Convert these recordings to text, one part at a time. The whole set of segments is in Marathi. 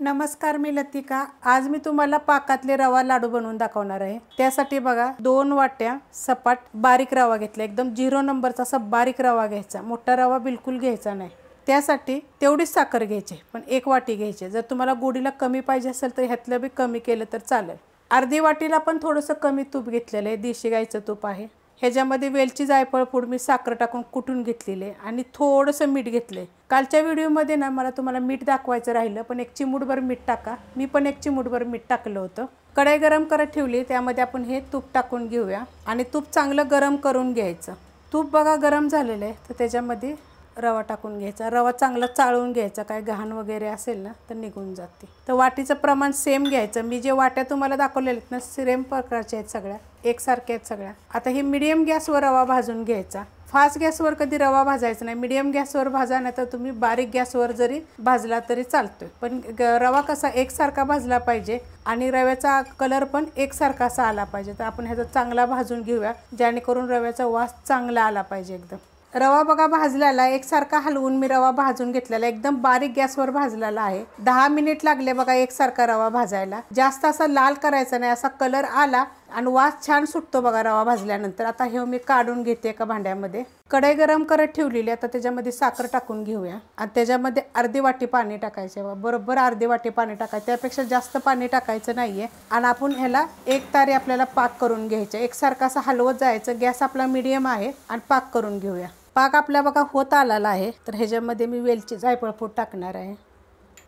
नमस्कार, मी लतिका। आज मी तुम्हाला पाकातले रवा लाडू बनवून दाखवणार आहे। त्यासाठी बघा 2 वाट्या सपाट बारीक रवा घेतला, एकदम 0 नंबरचा असा बारीक रवा घ्यायचा, मोठा रवा बिलकुल घ्यायचा नाही। त्यासाठी तेवढीच साखर घ्यायची, पण 1 वाटी घ्यायची। जर तुम्हाला गोडीला कमी पाहिजे असेल तर ह्यातलं बी कमी केलं तर चालेल। अर्धी वाटीला पण थोडंसं कमी तूप घेतलेलं आहे, देशी गाईचं तूप आहे। ह्याच्यामध्ये वेलची जायफळ पूड मी साखर टाकून कुटून घेतलेले आणि थोडंसं मीठ घेतले। कालच्या व्हिडिओमध्ये ना मला तुम्हाला मीठ दाखवायचं राहिलं, पण 1 चिमूटभर मीठ टाका। मी पण 1 चिमूटभर मीठ टाकलं होतं। कढई गरम करत ठेवली, त्यामध्ये आपण हे तूप टाकून घेऊया आणि तूप चांगलं गरम करून घ्यायचं। तूप बघा गरम झालेलं आहे, तर त्याच्यामध्ये रवा टाकून घ्यायचा। रवा चांगला चाळून घ्यायचा, काय घाण वगैरे असेल ना तर निघून जाते। तर वाटीचं प्रमाण सेम घ्यायचं। मी जे वाट्या तुम्हाला दाखवलेल्या आहेत ना सेम प्रकारच्या आहेत, सगळ्या एकसारखे आहेत सगळ्या। आता हे मीडियम गॅसवर रवा भाजून घ्यायचा। फास्ट गॅसवर कधी रवा भाजायचा नाही, मीडियम गॅसवर भाजा, नाही तर तुम्ही बारीक गॅसवर जरी भाजला तरी चालतोय। पण रवा कसा एकसारखा भाजला पाहिजे आणि रव्याचा कलर पण एकसारखा असा आला पाहिजे। तर आपण ह्याचा चांगला भाजून घेऊया, जेणेकरून रव्याचा वास चांगला आला पाहिजे एकदम। रवा बघा भाजलेला, एकसारखा हलवून मी रवा भाजून घेतलेला, एकदम बारीक गॅसवर भाजलेला आहे। 10 मिनिट लागले बघा एकसारखा रवा भाजायला। जास्त असा लाल करायचा नाही, असा कलर आला आणि वास छान सुटतो बघा रवा भाजल्यानंतर। आता हे मी काढून घेते एका भांड्यामध्ये। कढई गरम करत ठेवलेली, आता त्याच्यामध्ये साखर टाकून घेऊया आणि त्याच्यामध्ये अर्धी वाटी पाणी टाकायचे। बरोबर अर्धी वाटी पाणी टाकायचं, त्यापेक्षा जास्त पाणी टाकायचं नाहीये। आणि आपण ह्याला एक तारी आपल्याला पाक करून घ्यायचं, एकसारखा असं हलवत जायचं। गॅस आपला मीडियम आहे आणि पाक करून घेऊया। पाक आपल्या बघा होत आलेला आहे, तर ह्याच्यामध्ये मी वेलची जायफळ पूड टाकणार आहे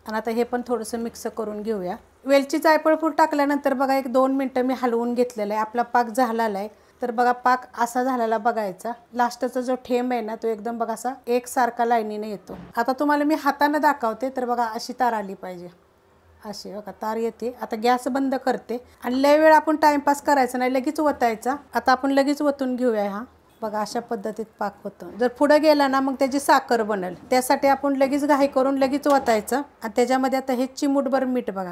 आणि आता हे पण थोडंसं मिक्स करून घेऊया। वेलची जायफळ पूड टाकल्यानंतर बघा 1-2 मिनटं मी हलवून घेतलेलं आहे। आपला पाक झालेला आहे, तर बघा पाक असा झालेला बघायचा। लास्टचा जो थेंब आहे ना तो एकदम बघा असा एकसारखा लाईनीने येतो। आता तुम्हाला मी हाताने दाखवते, तर बघा अशी तार आली पाहिजे, अशी बघा तार येते। आता गॅस बंद करते आणि लय वेळ आपण टाइमपास करायचा नाही, लगेच ओतायचा। आता आपण लगेच ओतून घेऊया। हा बघा अशा पद्धतीत पाक होतं। जर पुढे गेला ना मग त्याची साखर बनेल, त्यासाठी आपण लगेच घाई करून लगेच ओतायचं आणि त्याच्यामध्ये आता हे चिमूटभर मीठ बघा।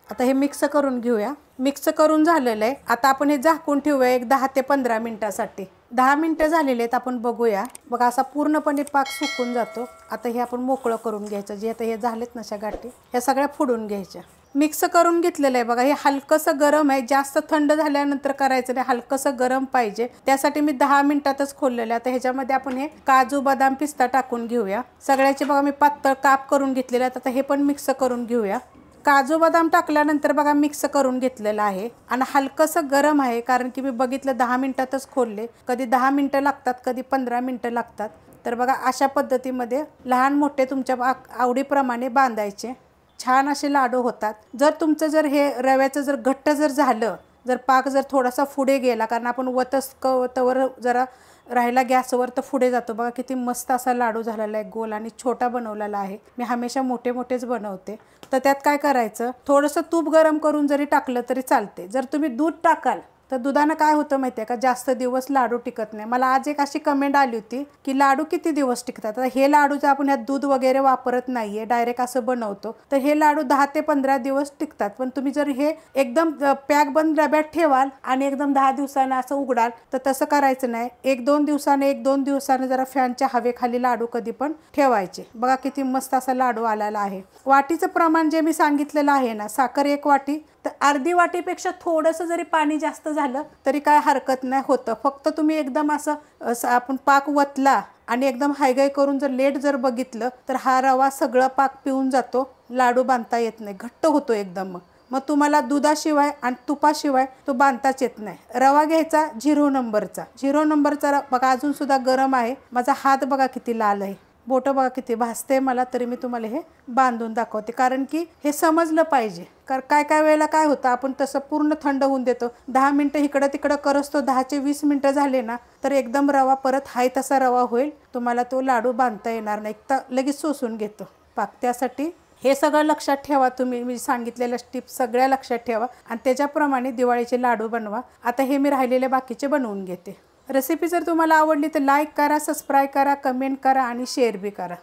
आता हे मिक्स करून घेऊया। मिक्स करून झालेलं आहे, आता आपण हे झाकून ठेवूया 10 ते 15 मिनिटासाठी। 10 मिनिटं झालेले आहेत, आपण बघूया। बघा असा पूर्णपणे पाक सुकून जातो। आता हे आपण मोकळं करून घ्यायचं। जे आता हे झालेत ना अशा गाठी, ह्या सगळ्या फोडून घ्यायच्या। मिक्स करून घेतलेलं आहे बघा। हे हलकंसं गरम आहे, जास्त थंड झाल्यानंतर करायचं नाही, हलकंसं गरम पाहिजे। त्यासाठी मी 10 मिनिटातच खोललेलं आहे। आता ह्याच्यामध्ये आपण हे काजू बदाम पिस्ता टाकून घेऊया। सगळ्याचे बघा मी पातळ काप करून घेतलेले आहेत। आता हे पण मिक्स करून घेऊया। काजू बदाम टाकल्यानंतर बघा मिक्स करून घेतलेलं आहे आणि हलकंसं गरम आहे, कारण की मी बघितलं 10 मिनिटातच खोलले। कधी 10 मिनिटं लागतात, कधी 15 मिनिटं लागतात। तर बघा अशा पद्धतीमध्ये लहान मोठे तुमच्या आवडीप्रमाणे बांधायचे। छान असे लाडू होतात। जर तुमचं जर हे रव्याचं जर घट्ट जर झालं, जर पाक जर थोडासा पुढे गेला, कारण आपण वतवर जरा राहिला गॅसवर तर पुढे जातो। बघा किती मस्त असा लाडू झालेला आहे, गोल आणि छोटा बनवलेला आहे। मी हमेशा मोठे मोठेच बनवते। तर त्यात काय करायचं, थोडंसं तूप गरम करून जरी टाकलं तरी चालते। जर तुम्ही दूध टाकाल तर दुधानं काय होतं माहिती आहे का, जास्त दिवस लाडू टिकत नाही। मला आज एक अशी कमेंट आली होती की लाडू किती दिवस टिकतात। आता हे लाडूचं आपण ह्यात दूध वगैरे वापरत नाहीये, डायरेक्ट असं बनवतो, तर हे लाडू 10 ते 15 दिवस टिकतात। पण तुम्ही जर हे एकदम पॅक बंद डब्यात ठेवाल आणि एकदम 10 दिवसांना असं उघडाल तर तसं करायचं नाही। 1-2 दिवसाने जरा फॅनच्या हवेखाली लाडू कधी पण ठेवायचे। बघा किती मस्त असा लाडू आलेला आहे। वाटीचं प्रमाण जे मी सांगितलेलं आहे ना, साखर 1 वाटी, तर अर्धी वाटीपेक्षा थोडंसं जरी पाणी जास्त झालं तरी काय हरकत नाही होतं। फक्त तुम्ही एकदम असं आपण पाक वतला आणि एकदम हायगाय करून जर लेट जर बघितलं तर हा रवा सगळं पाक पिऊन जातो, लाडू बांधता येत नाही, घट्ट होतो एकदम। मग तुम्हाला दुधाशिवाय आणि तुपाशिवाय तो बांधताच येत नाही। रवा घ्यायचा 0 नंबरचा बघा, अजून सुद्धा गरम आहे। माझा हात बघा किती लाल आहे, बोटं बघा किती भासते मला, तरी मी तुम्हाला हे बांधून दाखवते, कारण की हे समजलं पाहिजे। कारण काय वेळेला काय होतं, आपण तसं पूर्ण थंड होऊन देतो। 10 मिनिटं इकडं तिकडं करतो, 10 ते 20 मिनिटं झाले ना तर एकदम रवा परत हाय तसा रवा होईल, तुम्हाला तो लाडू बांधता येणार नाही, तर लगेच सोसून घेतो पाक। त्यासाठी हे सगळं लक्षात ठेवा, तुम्ही मी सांगितलेल्या टिप्स सगळ्या लक्षात ठेवा आणि त्याच्याप्रमाणे दिवाळीचे लाडू बनवा। आता हे मी राहिलेले बाकीचे बनवून घेते। रेसिपी जर तुम्हाला आवडली तर लाईक करा, सबस्क्राईब करा, कमेंट करा आणि शेअर बी करा।